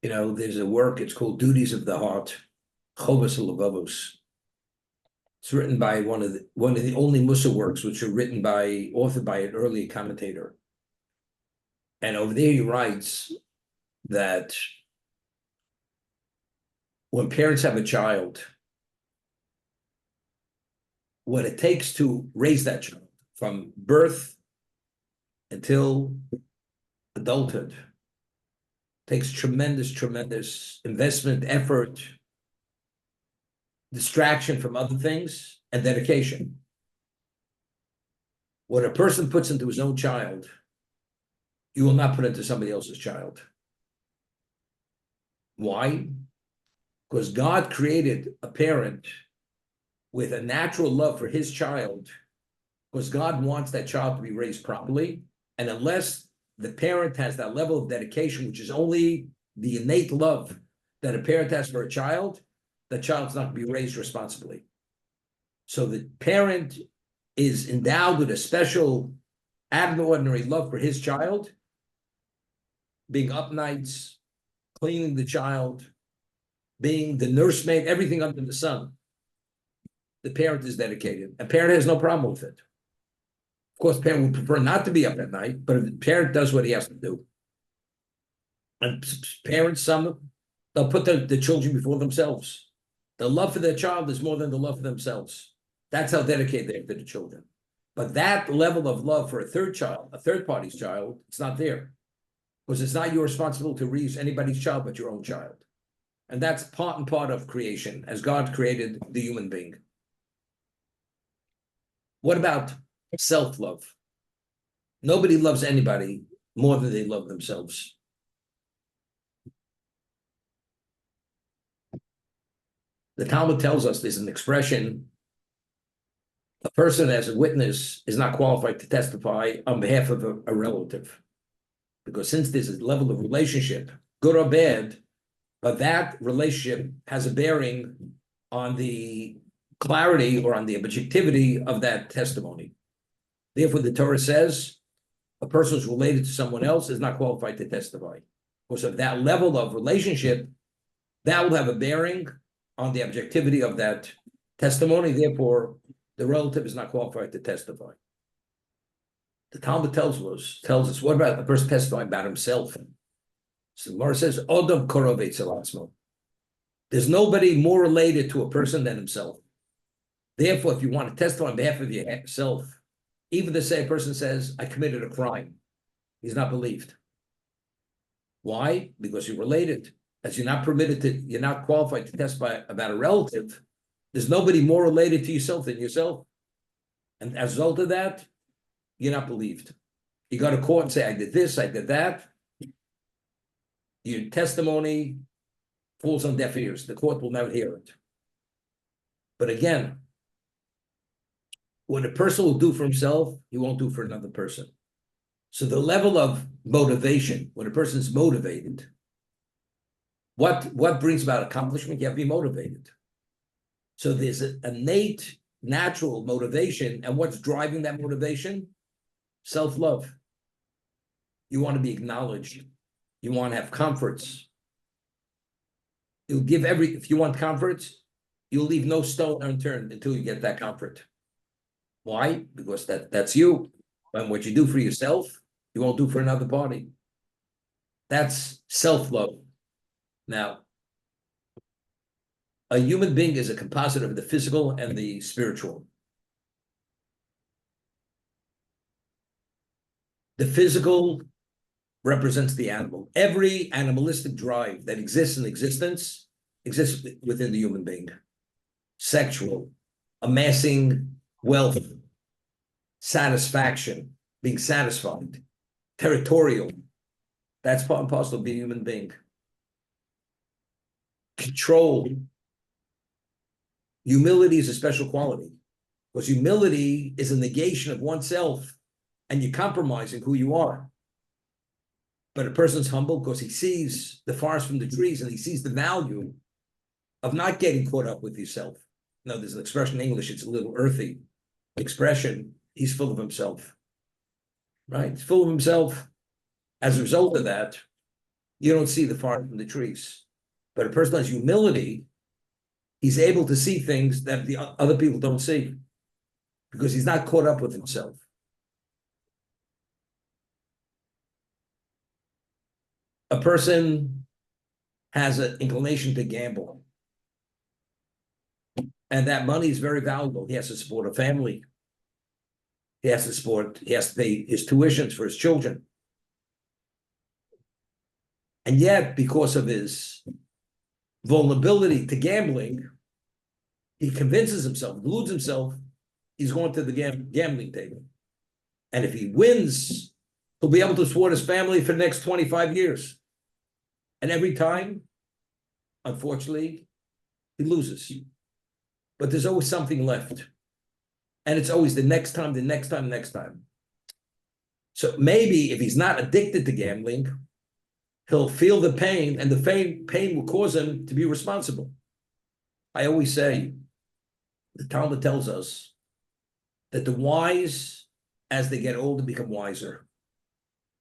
there's a work, it's called Duties of the Heart, Chovos HaLevavos. It's written by one of the only Mussar works which are authored by an early commentator. And over there he writes that when parents have a child, what it takes to raise that child from birth until adulthood takes tremendous investment, effort, distraction from other things, and dedication. What a person puts into his own child, you will not put into somebody else's child. Why? Because God created a parent with a natural love for his child, because God wants that child to be raised properly. And unless the parent has that level of dedication, which is only the innate love that a parent has for a child, the child's not going to be raised responsibly. So the parent is endowed with a special, abnormal love for his child, being up nights, cleaning the child, being the nursemaid, everything under the sun. The parent is dedicated. A parent has no problem with it. Of course, the parent would prefer not to be up at night, but if the parent does what he has to do. And parents, they'll put the children before themselves. The love for their child is more than the love for themselves. That's how dedicated they are to the children. But that level of love for a third party's child, it's not there. Because it's not your responsibility to raise anybody's child but your own child. And that's part and part of creation, as God created the human being. What about self-love? Nobody loves anybody more than they love themselves. The Talmud tells us there's an expression, a person as a witness is not qualified to testify on behalf of a relative. Because since there's a level of relationship, good or bad, but that relationship has a bearing on the clarity or on the objectivity of that testimony. Therefore, the Torah says a person who's related to someone else is not qualified to testify. Because of that level of relationship, that will have a bearing on the objectivity of that testimony. Therefore, the relative is not qualified to testify. The Talmud tells us, what about a person testifying about himself? So the Gemara says, Odom korov etzel atzmo. There's nobody more related to a person than himself. Therefore, if you want to testify on behalf of yourself, even the same person says, I committed a crime, he's not believed. Why? Because you're related. As you're not qualified to testify about a relative, there's nobody more related to yourself than yourself. And as a result of that, you're not believed. You go to court and say, I did this, I did that. Your testimony falls on deaf ears. The court will never hear it. But again, what a person will do for himself, he won't do for another person. So the level of motivation, when a person's motivated, what brings about accomplishment? You have to be motivated. So there's an innate, natural motivation. And what's driving that motivation? Self-love. You want to be acknowledged. You want to have comforts. You'll give if you want comforts, you'll leave no stone unturned until you get that comfort. Why? Because that's you. And what you do for yourself, you won't do for another party. That's self-love. Now, a human being is a composite of the physical and the spiritual. The physical represents the animal. Every animalistic drive that exists in existence exists within the human being. Sexual, amassing wealth, satisfaction, being satisfied, territorial. That's part and parcel of being a human being. Control. Humility is a special quality, because humility is a negation of oneself, and you're compromising who you are. But a person's humble because he sees the forest from the trees, and he sees the value of not getting caught up with yourself. Now, there's an expression in English, it's a little earthy expression. He's full of himself, right? He's full of himself. As a result of that, You don't see the forest from the trees. But a person has humility, he's able to see things that the other people don't see because he's not caught up with himself. A person has an inclination to gamble, and that money is very valuable. He has to support a family. He has to pay his tuitions for his children. And yet, because of his vulnerability to gambling, he convinces himself, deludes himself, he's going to the gambling table. And if he wins, he'll be able to support his family for the next 25 years. And every time, unfortunately, he loses. But there's always something left. And it's always the next time, the next time, next time. So maybe if he's not addicted to gambling, he'll feel the pain, and the pain will cause him to be responsible. I always say, the Talmud tells us that the wise, as they get older, become wiser.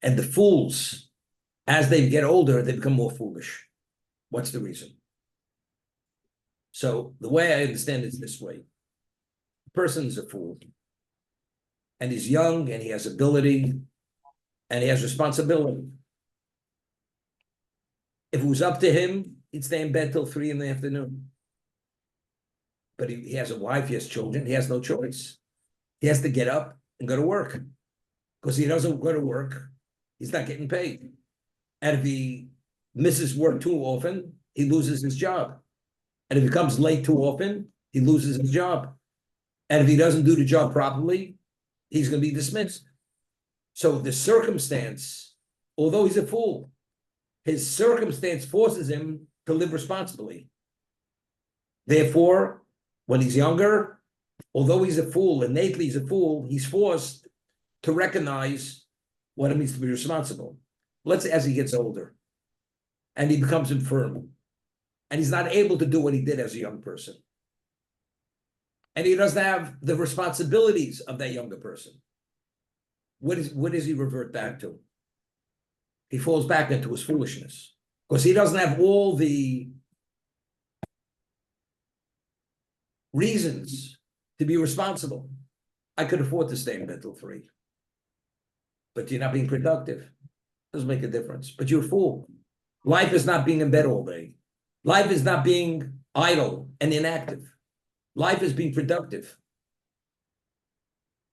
And the fools, as they get older, they become more foolish. What's the reason? So the way I understand it is this way. The person is a fool. And he's young, and he has ability, and he has responsibility. If it was up to him, he'd stay in bed till 3 in the afternoon. But he has a wife, he has children, he has no choice. He has to get up and go to work. Because he doesn't go to work, he's not getting paid. And if he misses work too often, he loses his job. And if he comes late too often, he loses his job. And if he doesn't do the job properly, he's going to be dismissed. So the circumstance, although he's a fool, his circumstance forces him to live responsibly. Therefore, when he's younger, although he's a fool, innately he's a fool, he's forced to recognize what it means to be responsible. Let's say as he gets older and he becomes infirm and he's not able to do what he did as a young person. And he doesn't have the responsibilities of that younger person. What does he revert back to? He falls back into his foolishness because he doesn't have all the reasons to be responsible. I could afford to stay in bed till 3, but you're not being productive. Doesn't make a difference, but you're a fool. Life is not being in bed all day. Life is not being idle and inactive. Life is being productive.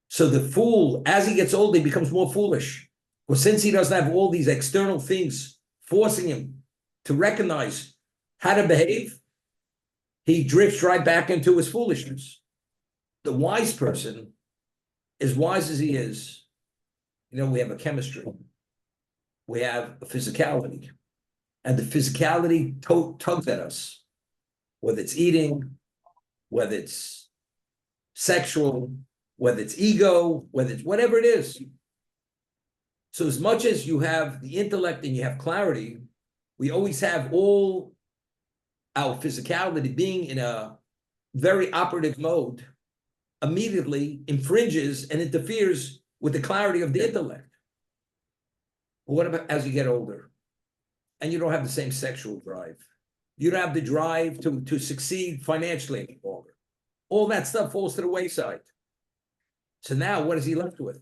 So the fool, as he gets older, he becomes more foolish. Well, since he doesn't have all these external things forcing him to recognize how to behave, he drifts right back into his foolishness. The wise person, as wise as he is, we have a chemistry, we have a physicality, and the physicality tugs at us, whether it's eating, whether it's sexual, whether it's ego, whether it's whatever it is. So as much as you have the intellect and you have clarity, we always have all our physicality being in a very operative mode immediately infringes and interferes with the clarity of the intellect. But what about as you get older and you don't have the same sexual drive? You don't have the drive to succeed financially any longer. All that stuff falls to the wayside. So now what is he left with?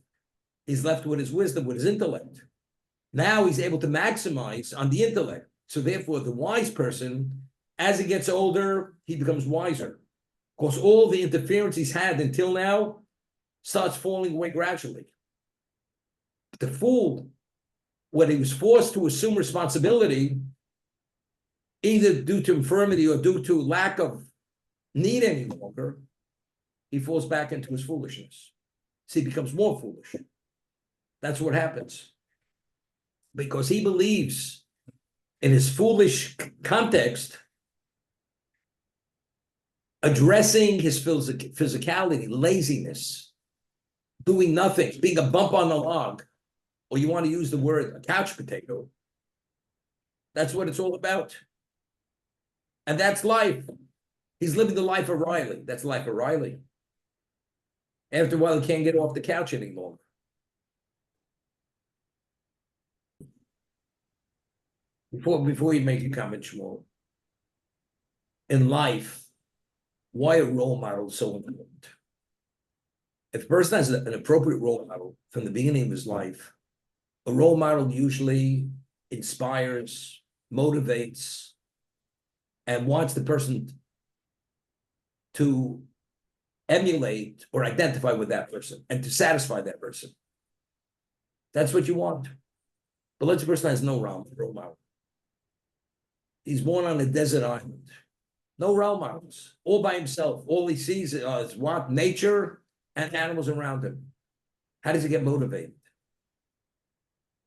He's left with his wisdom, with his intellect. Now he's able to maximize on the intellect. So therefore, the wise person, as he gets older, he becomes wiser. Because all the interference he's had until now starts falling away gradually. The fool, when he was forced to assume responsibility, either due to infirmity or due to lack of need any longer, he falls back into his foolishness. So he becomes more foolish. That's what happens. Because he believes in his foolish context, addressing his physicality, laziness, doing nothing, being a bump on the log, or you want to use the word a couch potato. That's what it's all about. And that's life. He's living the life of Riley. That's life of Riley. After a while, he can't get off the couch anymore. Before you make a comment, Shmuel, in life, why a role model is so important? If a person has an appropriate role model from the beginning of his life, a role model usually inspires, motivates, and wants the person to emulate or identify with that person and to satisfy that person. That's what you want. But let's say a person has no role model. He's born on a desert island. No role models, all by himself. All he sees is what? Nature and animals around him. How does he get motivated?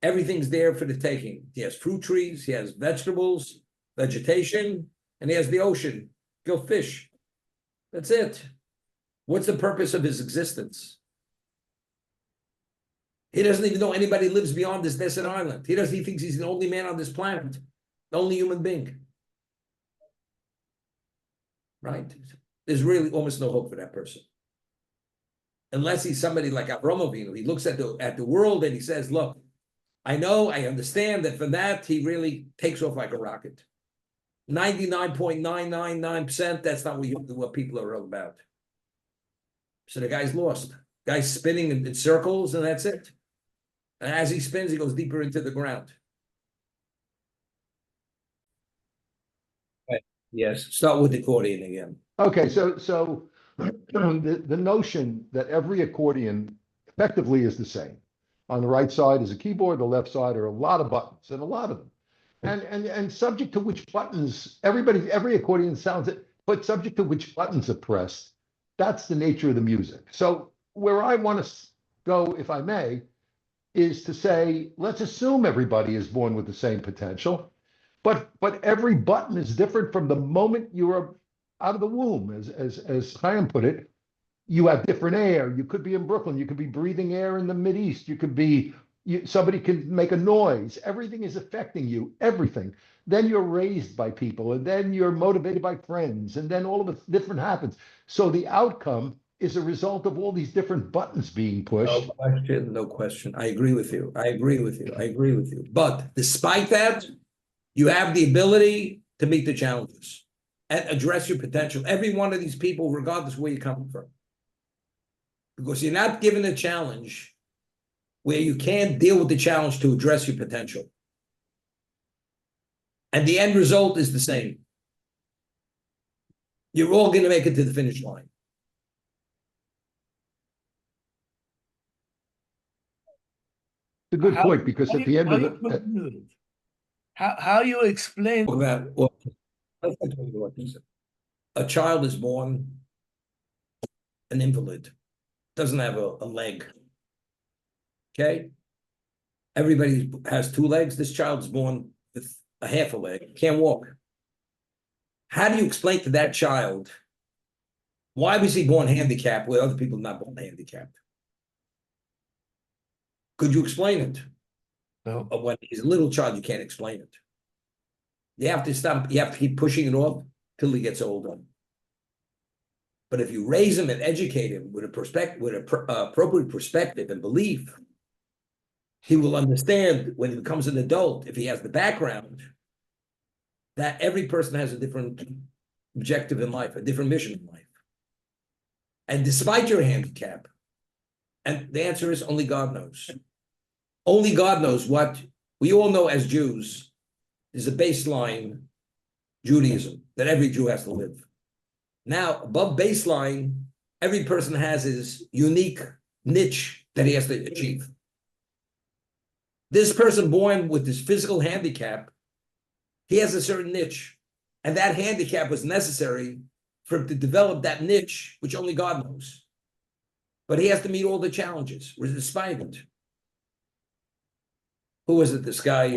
Everything's there for the taking. He has fruit trees, he has vegetables, vegetation, and he has the ocean. Go fish. That's it. What's the purpose of his existence? He doesn't even know anybody lives beyond this desert island. He thinks he's the only man on this planet, the only human being. Right? There's really almost no hope for that person. Unless he's somebody like Avraham Avinu. He looks at the world and he says, look, I know, I understand that from that, he really takes off like a rocket. 99.999%, that's not what people are all about. So the guy's lost. Guy's spinning in circles, and that's it. And as he spins, he goes deeper into the ground. Right. Yes, start with the accordion again. Okay, so the notion that every accordion effectively is the same. On the right side is a keyboard, the left side are a lot of buttons, and a lot of them. And subject to which buttons, every accordion sounds it, but subject to which buttons are pressed, that's the nature of the music. So where I want to go, if I may, is to say, let's assume everybody is born with the same potential, but every button is different from the moment you are out of the womb, as Chaim put it. You have different air. You could be in Brooklyn. You could be breathing air in the Mideast. You could be, somebody can make a noise. Everything is affecting you, everything. Then you're raised by people, and then you're motivated by friends, and then all of it different happens. So the outcome is a result of all these different buttons being pushed. No question, no question. I agree with you. I agree with you. I agree with you. But despite that, you have the ability to meet the challenges and address your potential. Every one of these people, regardless of where you're coming from. Because you're not given a challenge where you can't deal with the challenge to address your potential. And the end result is the same. You're all going to make it to the finish line. It's a good point, because at the end of the... How you explain that? Well, a child is born an invalid, doesn't have a leg. Okay? Everybody has two legs. This child's born with a half a leg, can't walk. How do you explain to that child why was he born handicapped where other people are not born handicapped? Could you explain it? No. When he's a little child, you can't explain it. You have to stop, you have to keep pushing it off till he gets older. But if you raise him and educate him with appropriate perspective and belief, he will understand when he becomes an adult, if he has the background, that every person has a different objective in life, a different mission in life. And despite your handicap, and the answer is only God knows. Only God knows what we all know as Jews is a baseline Judaism that every Jew has to live. Now, above baseline, every person has his unique niche that he has to achieve. This person born with this physical handicap, he has a certain niche, and that handicap was necessary for him to develop that niche, which only God knows. But he has to meet all the challenges, despite it. Who was it? This guy,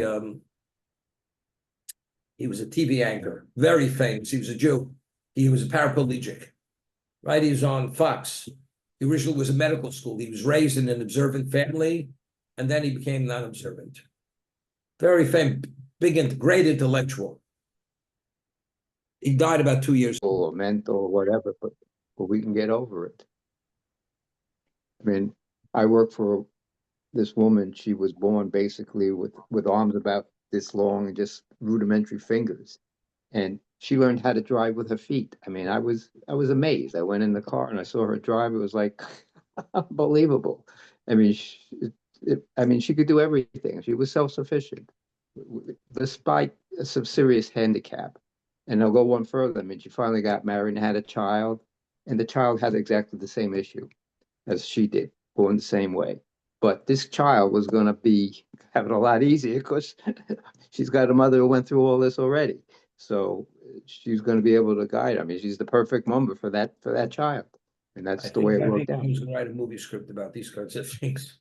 he was a TV anchor, very famous. He was a Jew. He was a paraplegic, right? He was on Fox. He originally was in medical school. He was raised in an observant family, and then he became non-observant. Very famous, great intellectual. He died about 2 years ago. Or mental or whatever, but we can get over it. I mean, I work for this woman. She was born basically with arms about this long and just rudimentary fingers. And she learned how to drive with her feet. I mean, I was amazed. I went in the car and I saw her drive. It was like unbelievable. I mean, she could do everything. She was self-sufficient, despite some serious handicap. And I'll go one further. I mean, she finally got married and had a child, and the child had exactly the same issue as she did, born the same way. But this child was going to be having a lot easier because she's got a mother who went through all this already. So she's going to be able to guide. I mean, she's the perfect mother for that child, and that's the way it worked out. I was gonna write a movie script about these kinds of things.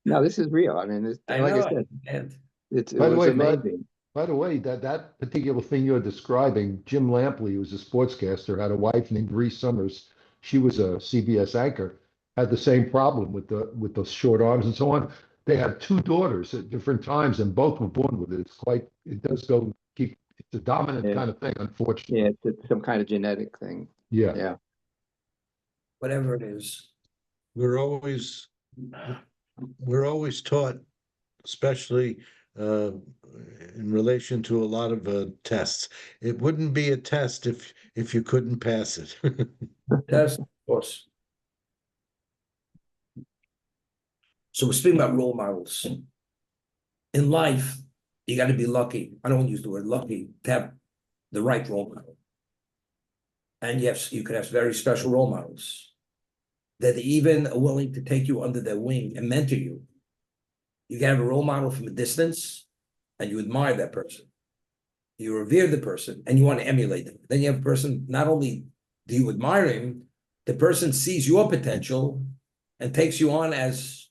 No, this is real. I mean, like I said, and it By the was way, amazing. By the way, that particular thing you're describing, Jim Lampley, who was a sportscaster, had a wife named Bree Summers. She was a CBS anchor, had the same problem with the short arms and so on. They had two daughters at different times, and both were born with it. It does go keep. It's a dominant Yeah. kind of thing, unfortunately. Yeah, it's some kind of genetic thing. Yeah. Yeah. whatever it is. we're always taught, especially in relation to a lot of tests. It wouldn't be a test if you couldn't pass it. Yes, of course. So we're speaking about role models. In life, you got to be lucky. I don't want to use the word lucky to have the right role model. And yes, you could have very special role models that even are willing to take you under their wing and mentor you. You can have a role model from a distance and you admire that person. You revere the person and you want to emulate them. Then you have a person, not only do you admire him, the person sees your potential and takes you on as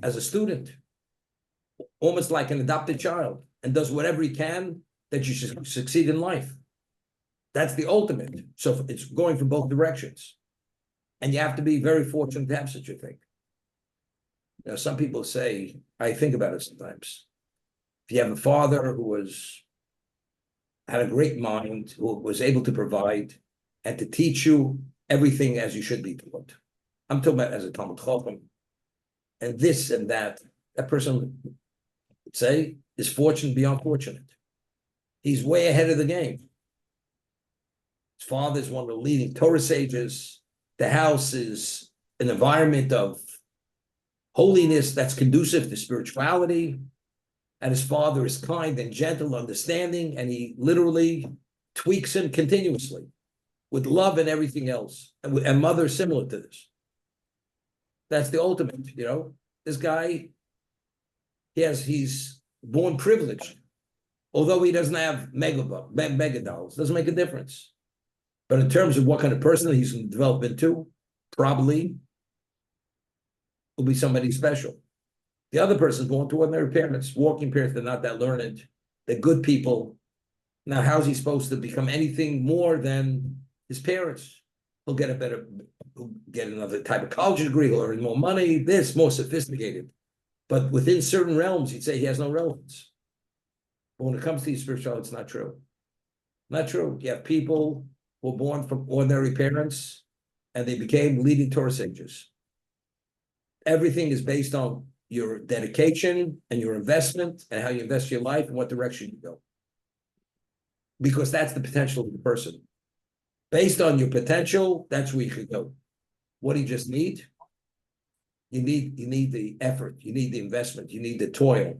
a student, almost like an adopted child, and does whatever he can that you should succeed in life. That's the ultimate. So it's going from both directions. And you have to be very fortunate to have such a thing. You know, some people say, I think about it sometimes. If you have a father who had a great mind, who was able to provide and to teach you everything as you should be taught. I'm talking about as a Talmud Chacham, and this and that. That person would say is fortunate beyond fortunate. He's way ahead of the game. His father is one of the leading Torah sages. The house is an environment of holiness that's conducive to spirituality. And his father is kind and gentle, understanding, and he literally tweaks him continuously with love and everything else. And mother is similar to this. That's the ultimate, you know. This guy, he's born privileged. Although he doesn't have mega dolls, doesn't make a difference. But in terms of what kind of person he's going to develop into, probably will be somebody special. The other person's born to ordinary parents, walking parents, they're not that learned. They're good people. Now, how's he supposed to become anything more than his parents? He'll get another type of college degree, he'll earn more money, more sophisticated. But within certain realms, he'd say he has no relevance. But when it comes to the spirituality, it's not true. Not true. You have people who were born from ordinary parents and they became leading Torah sages. Everything is based on your dedication and your investment and how you invest your life and what direction you go. Because that's the potential of the person. Based on your potential, that's where you could go. What do you just need? You need the effort, you need the investment, you need the toil,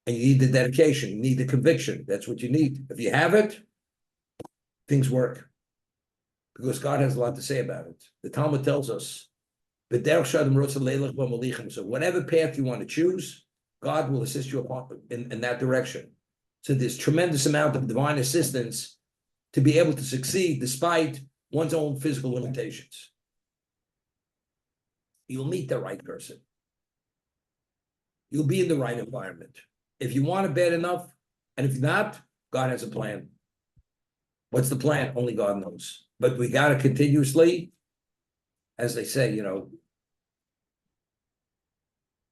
and you need the dedication, you need the conviction. That's what you need. If you have it, things work. Because God has a lot to say about it. The Talmud tells us, so whatever path you want to choose, God will assist you in that direction. So there's tremendous amount of divine assistance to be able to succeed despite one's own physical limitations. You'll meet the right person. You'll be in the right environment. If you want it bad enough, and if not, God has a plan. What's the plan? Only God knows. But we got to continuously, as they say, you know,